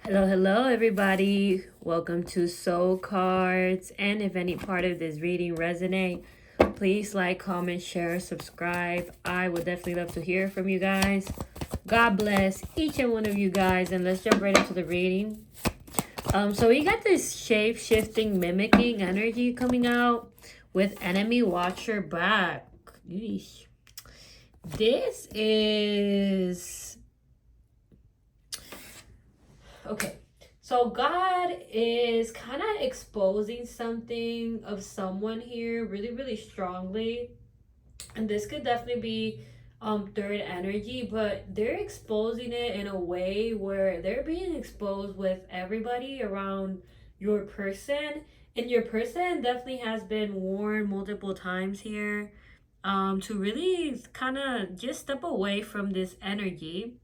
Hello, everybody. Welcome to Soul Cards. And if any part of this reading resonate, please like, comment, share, subscribe. I would definitely love to hear from you guys. God bless each and one of you guys, and let's jump right into the reading. So we got this shape-shifting, mimicking energy coming out with enemy watcher back. Yeesh. This is okay. So God is kind of exposing something of someone here really, really strongly. And this could definitely be third energy, but they're exposing it in a way where they're being exposed with everybody around your person. And your person definitely has been warned multiple times here to really kind of just step away from this energy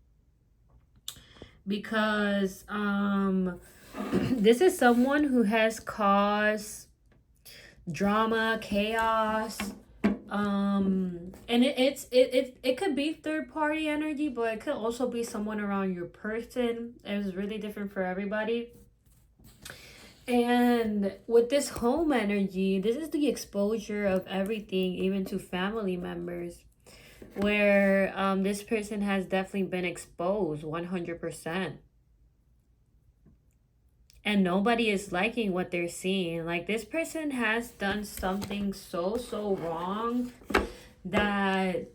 because this is someone who has caused drama, chaos, and it could be third party energy, but it could also be someone around your person. It's really different for everybody. And with this home energy, this is the exposure of everything, even to family members, where this person has definitely been exposed 100%. And nobody is liking what they're seeing. Like, this person has done something so wrong that,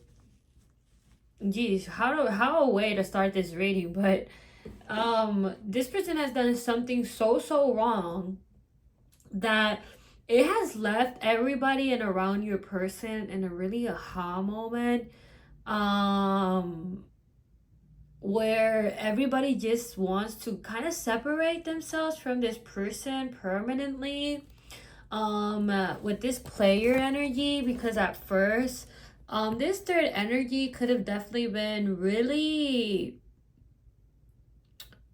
geez, how a way to start this reading, but this person has done something so wrong that it has left everybody and around your person in a really aha moment, where everybody just wants to kind of separate themselves from this person permanently, with this player energy, because at first this third energy could have definitely been really,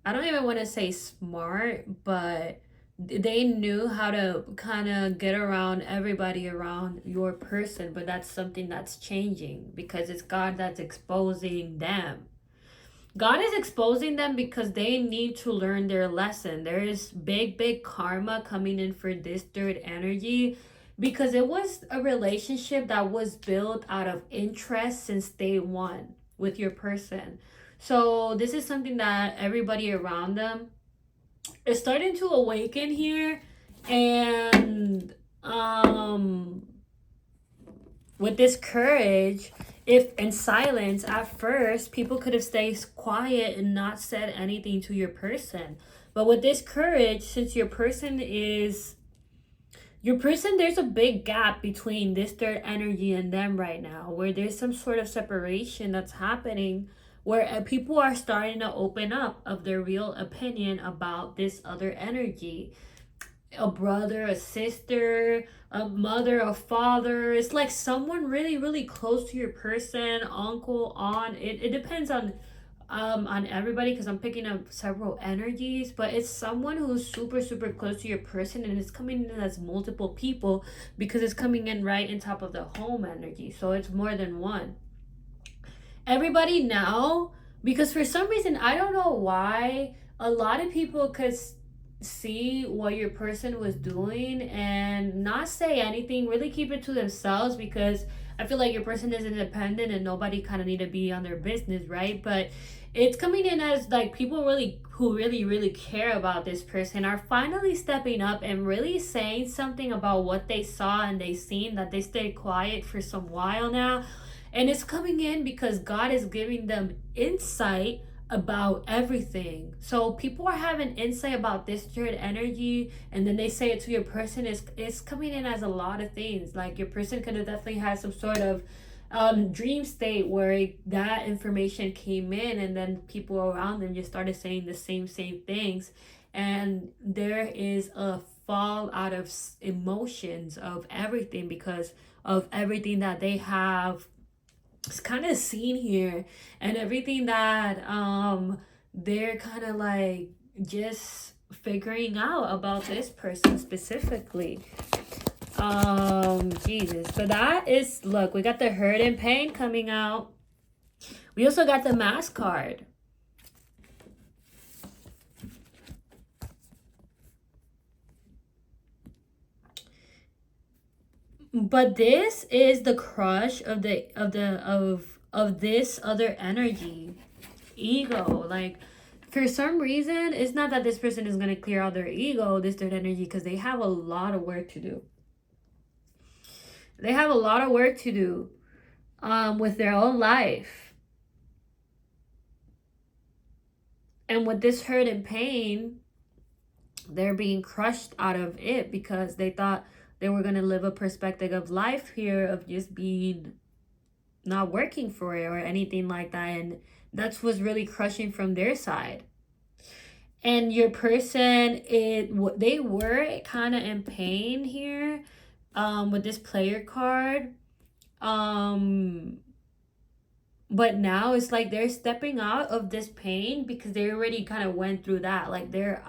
I don't even want to say smart, but they knew how to kind of get around everybody around your person. But that's something that's changing because it's God that's exposing them. God is exposing them because they need to learn their lesson. There is big karma coming in for this third energy because it was a relationship that was built out of interest since day one with your person. So this is something that everybody around them is starting to awaken here. And with this courage, if in silence at first, people could have stayed quiet and not said anything to your person. But with this courage, since your person, there's a big gap between this third energy and them right now, where there's some sort of separation that's happening, where people are starting to open up of their real opinion about this other energy. A brother, a sister, a mother, a father. It's like someone really close to your person, uncle, aunt. It depends on everybody because I'm picking up several energies, but it's someone who's super close to your person, and it's coming in as multiple people because it's coming in right in top of the home energy. So it's more than one. Everybody now, because for some reason I don't know why, a lot of people could see what your person was doing and not say anything, really keep it to themselves, because I feel like your person is independent and nobody kind of need to be on their business, right? But it's coming in as like people who really care about this person are finally stepping up and really saying something about what they saw and they seen that they stayed quiet for some while now. And it's coming in because God is giving them insight about everything. So people are having insight about this third energy, and then they say it to your person. It's coming in as a lot of things. Like your person could have definitely had some sort of dream state where that information came in, and then people around them just started saying the same things, and there is a fall out of emotions of everything because of everything that they have kind of seen here, and everything that they're kind of like just figuring out about this person specifically. Jesus. So that is, look, we got the hurt and pain coming out. We also got the mask card. But this is the crush of this other energy, ego. Like, for some reason, it's not that this person is going to clear out their ego, this third energy, because they have a lot of work to do. They have a lot of work to do with their own life. And with this hurt and pain, they're being crushed out of it because they thought they were going to live a perspective of life here of just being not working for it or anything like that. And that's what's really crushing from their side. And your person, they were kind of in pain here with this player card. But now it's like they're stepping out of this pain because they already kind of went through that. Like they're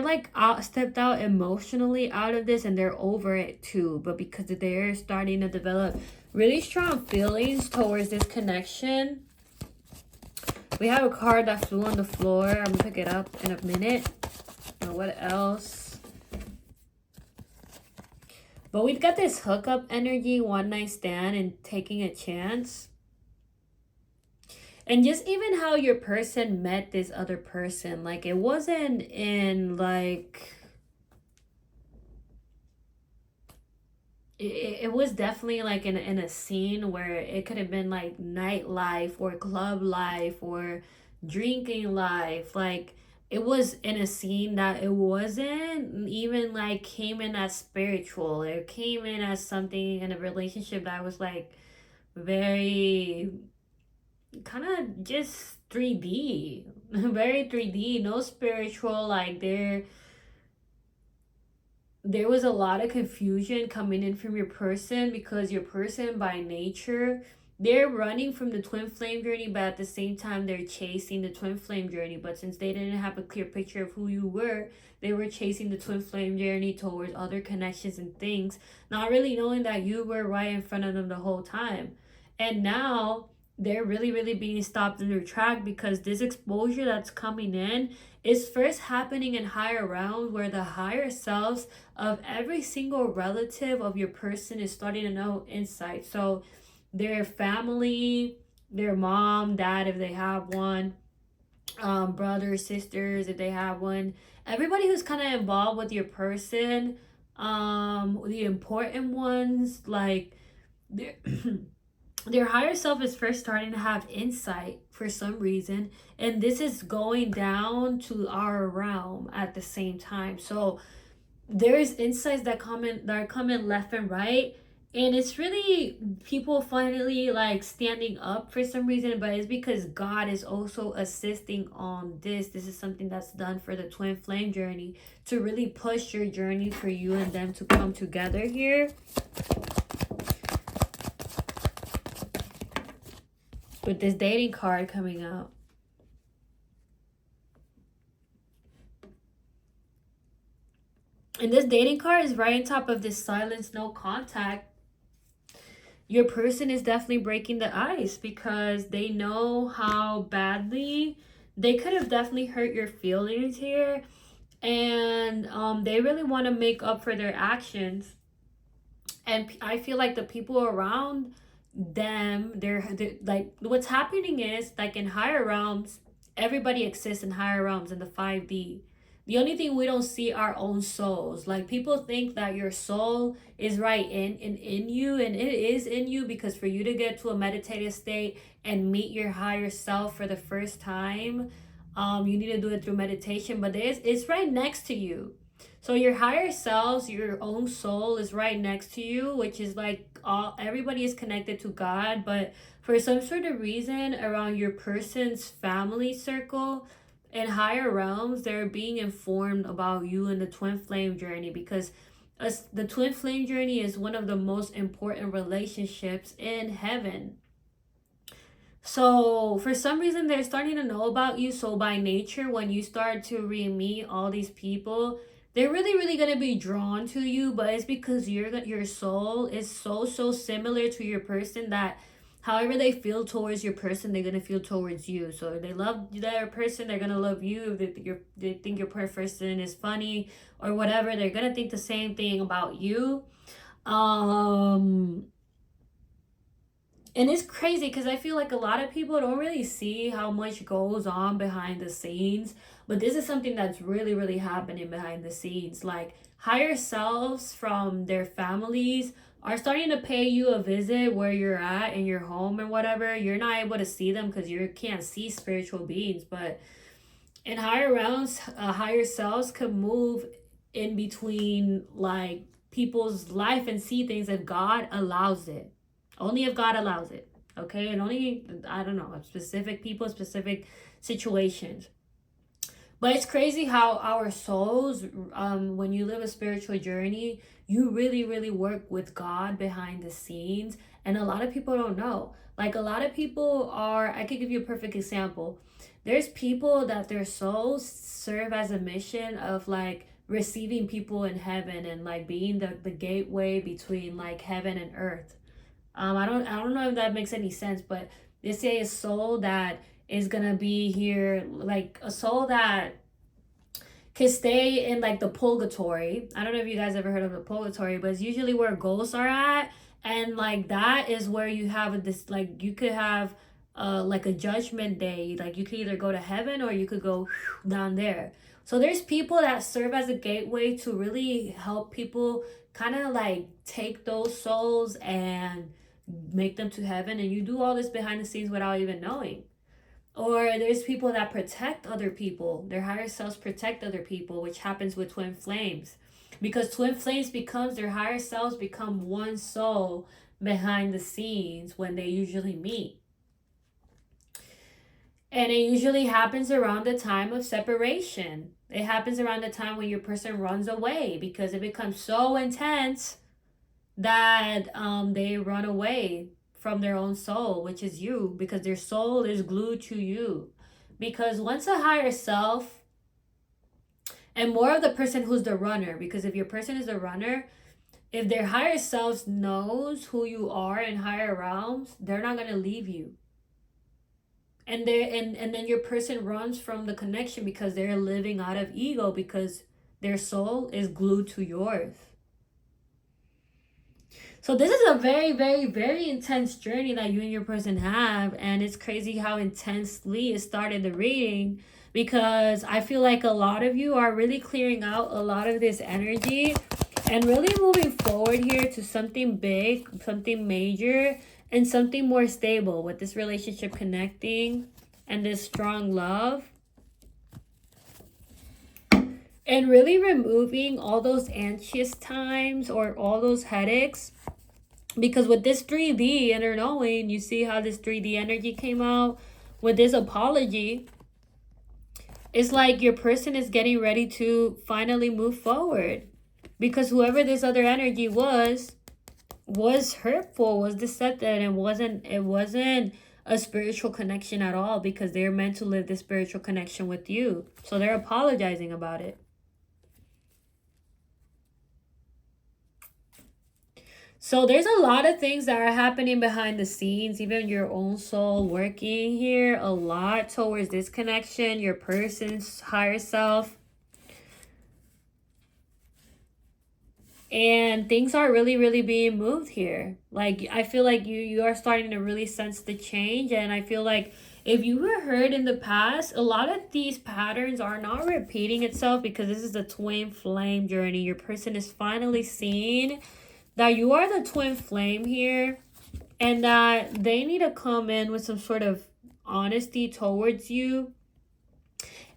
like stepped out emotionally out of this, and they're over it too. But because they're starting to develop really strong feelings towards this connection. We have a card that flew on the floor. I'm gonna pick it up in a minute. And what else? But we've got this hookup energy, one night stand, and taking a chance. And just even how your person met this other person. Like, it wasn't in, like... It was definitely, like, in a scene where it could have been, like, nightlife or club life or drinking life. Like, it was in a scene that it wasn't even like came in as spiritual. It came in as something in a relationship that was like very kind of just 3D. Very 3D, no spiritual. Like there was a lot of confusion coming in from your person because your person by nature, they're running from the twin flame journey, but at the same time they're chasing the twin flame journey. But since they didn't have a clear picture of who you were, they were chasing the twin flame journey towards other connections and things, not really knowing that you were right in front of them the whole time. And now they're really, really being stopped in their track because this exposure that's coming in is first happening in higher realms, where the higher selves of every single relative of your person is starting to know insight. So their family, their mom, dad, if they have one, brothers, sisters, if they have one, everybody who's kind of involved with your person, the important ones, like their higher self is first starting to have insight for some reason, and this is going down to our realm at the same time. So there's insights that are coming left and right, and it's really people finally like standing up for some reason, but it's because God is also assisting on this. This is something that's done for the twin flame journey to really push your journey for you and them to come together here. With this dating card coming out. And this dating card is right on top of this silence, no contact. Your person is definitely breaking the ice because they know how badly they could have definitely hurt your feelings here. And they really want to make up for their actions. And I feel like the people around them, they're like, what's happening is like in higher realms, everybody exists in higher realms in the 5D. The only thing we don't see our own souls. Like people think that your soul is right in you, and it is in you, because for you to get to a meditative state and meet your higher self for the first time, you need to do it through meditation. But it's right next to you. So your higher selves, your own soul is right next to you, which is like everybody is connected to God, but for some sort of reason around your person's family circle in higher realms, they're being informed about you and the twin flame journey, because the twin flame journey is one of the most important relationships in heaven. So for some reason, they're starting to know about you. So by nature, when you start to re-meet all these people, they're really, really going to be drawn to you. But it's because your soul is so similar to your person that however they feel towards your person, they're gonna feel towards you. So if they love their person, they're gonna love you. If they think your person is funny or whatever, they're gonna think the same thing about you. And it's crazy because I feel like a lot of people don't really see how much goes on behind the scenes. But this is something that's really, really happening behind the scenes. Like higher selves from their families are starting to pay you a visit where you're at in your home and whatever. You're not able to see them because you can't see spiritual beings. But in higher realms, higher selves could move in between like people's life and see things if God allows it. Only if God allows it. Okay? And only, I don't know, specific people, specific situations. But it's crazy how our souls, when you live a spiritual journey, you really, really work with God behind the scenes. And a lot of people don't know. Like a lot of people are, I could give you a perfect example. There's people that their souls serve as a mission of like receiving people in heaven and like being the gateway between like heaven and earth. I don't know if that makes any sense, but they say a soul that is gonna be here, like a soul that can stay in like the purgatory. I don't know if you guys ever heard of the purgatory, but it's usually where ghosts are at, and like that is where you have this like you could have like a judgment day. Like you could either go to heaven or you could go down there. So there's people that serve as a gateway to really help people kind of like take those souls and make them to heaven, and you do all this behind the scenes without even knowing. Or there's people that protect other people, their higher selves protect other people, which happens with twin flames, because twin flames becomes their higher selves become one soul behind the scenes when they usually meet. And it usually happens around the time of separation. It happens around the time when your person runs away, because it becomes so intense that they run away from their own soul, which is you, because their soul is glued to you. Because once a higher self, and more of the person who's the runner, because if your person is the runner, if their higher selves knows who you are in higher realms, they're not going to leave you. And then your person runs from the connection because they're living out of ego, because their soul is glued to yours. So this is a very, very, very intense journey that you and your person have. And it's crazy how intensely it started the reading, because I feel like a lot of you are really clearing out a lot of this energy and really moving forward here to something big, something major, and something more stable with this relationship connecting and this strong love. And really removing all those anxious times or all those headaches. Because with this 3D inner knowing, you see how this 3D energy came out with this apology. It's like your person is getting ready to finally move forward. Because whoever this other energy was hurtful, was deceptive, and it wasn't a spiritual connection at all, because they're meant to live this spiritual connection with you. So they're apologizing about it. So there's a lot of things that are happening behind the scenes, even your own soul working here a lot towards this connection, your person's higher self. And things are really, really being moved here. Like, I feel like you are starting to really sense the change. And I feel like if you were hurt in the past, a lot of these patterns are not repeating itself, because this is a twin flame journey. Your person is finally seeing that you are the twin flame here, and that they need to come in with some sort of honesty towards you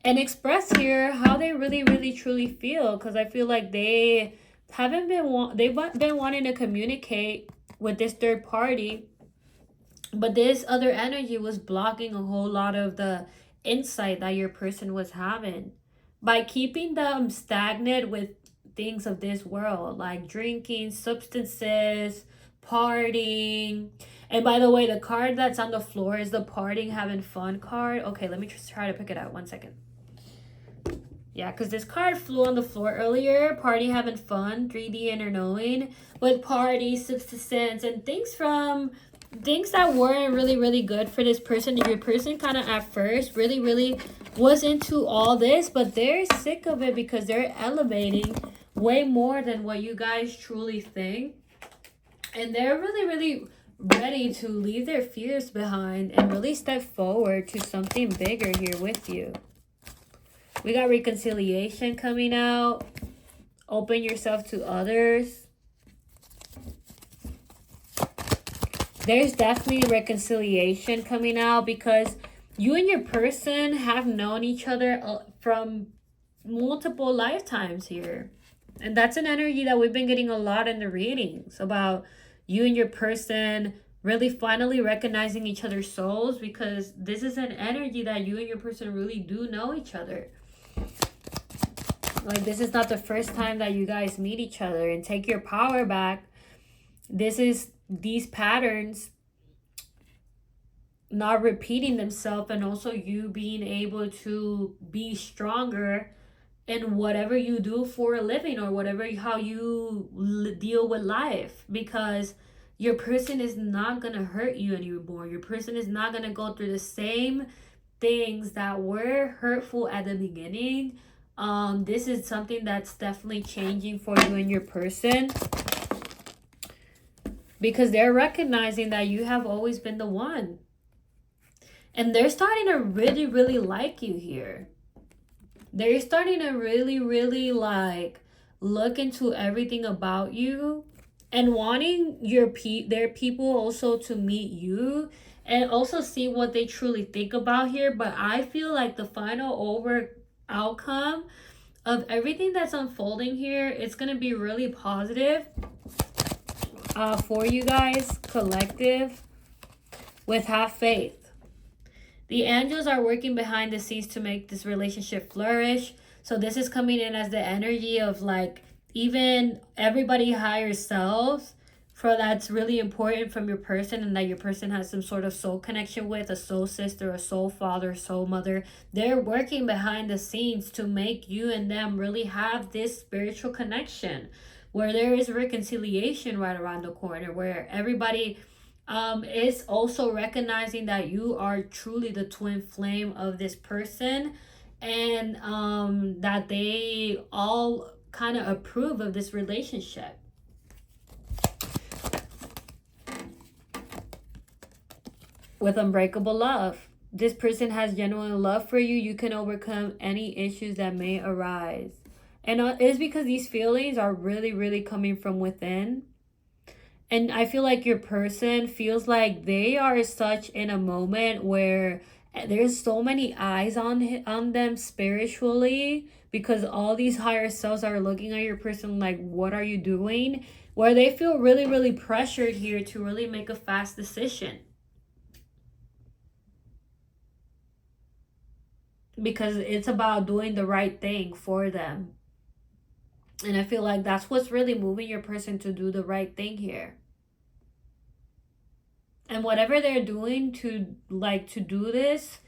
and express here how they really, really, truly feel. Because I feel like they've been wanting to communicate with this third party, but this other energy was blocking a whole lot of the insight that your person was having by keeping them stagnant with things of this world, like drinking, substances, partying. And by the way, the card that's on the floor is the partying, having fun card. Okay, let me just try to pick it out. 1 second. Yeah, because this card flew on the floor earlier. Party, having fun, 3D inner knowing. But party, substance, and things from things that weren't really good for this person. Your person kind of at first really was into all this, but they're sick of it because they're elevating way more than what you guys truly think. And they're really ready to leave their fears behind and really step forward to something bigger here with you. We got reconciliation coming out. Open yourself to others. There's definitely reconciliation coming out because you and your person have known each other from multiple lifetimes here. And that's an energy that we've been getting a lot in the readings about you and your person really finally recognizing each other's souls, because this is an energy that you and your person really do know each other. Like, this is not the first time that you guys meet each other and take your power back. This is these patterns not repeating themselves, and also you being able to be stronger in whatever you do for a living, or whatever, how you deal with life, because your person is not going to hurt you anymore. Your person is not going to go through the same things that were hurtful at the beginning. This is something that's definitely changing for you and your person, because they're recognizing that you have always been the one. And they're starting to really like you here. They're starting to really like look into everything about you and wanting their people also to meet you and also see what they truly think about here. But I feel like the final outcome of everything that's unfolding here, it's going to be really positive for you guys, collective, with have faith. The angels are working behind the scenes to make this relationship flourish. So this is coming in as the energy of like even everybody higher selves, for that's really important from your person, and that your person has some sort of soul connection with, a soul sister, a soul father, soul mother. They're working behind the scenes to make you and them really have this spiritual connection where there is reconciliation right around the corner, where everybody is also recognizing that you are truly the twin flame of this person, and that they all kind of approve of this relationship. With unbreakable love, this person has genuine love for you. You can overcome any issues that may arise, and it's because these feelings are really coming from within. And I feel like your person feels like they are such in a moment where there's so many eyes on them spiritually, because all these higher selves are looking at your person like, what are you doing? Where they feel really pressured here to really make a fast decision, because it's about doing the right thing for them. And I feel like that's what's really moving your person to do the right thing here. And whatever they're doing to do this,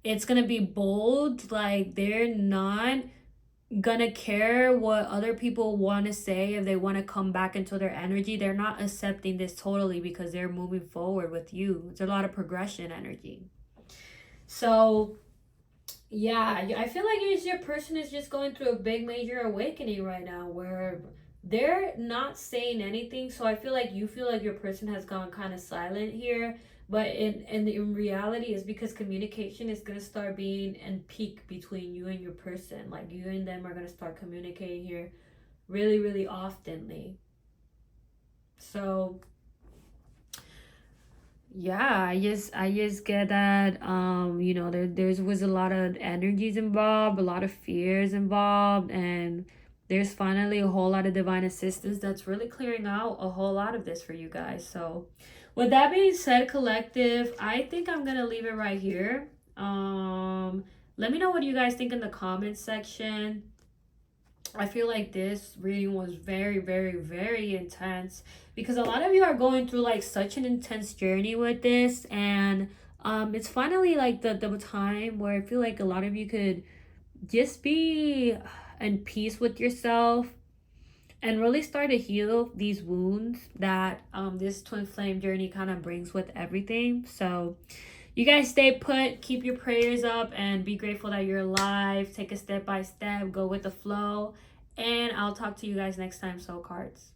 it's gonna be bold. Like, they're not gonna care what other people want to say. If they want to come back into their energy, they're not accepting this totally, because they're moving forward with you. It's a lot of progression energy. So yeah, I feel like your person is just going through a big major awakening right now, where they're not saying anything. So I feel like you feel like your person has gone kind of silent here, but in reality is because communication is going to start being and peak between you and your person. Like, you and them are going to start communicating here really oftenly. So yeah, I just get that there was a lot of energies involved, a lot of fears involved, and there's finally a whole lot of divine assistance that's really clearing out a whole lot of this for you guys. So with that being said, collective, I think I'm gonna leave it right here. Let me know what you guys think in the comments section. I feel like this reading was very intense, because a lot of you are going through like such an intense journey with this, and it's finally like the time where I feel like a lot of you could just be in peace with yourself and really start to heal these wounds that this twin flame journey kind of brings with everything. So you guys stay put, keep your prayers up, and be grateful that you're alive. Take a step by step, go with the flow, and I'll talk to you guys next time. Soul cards.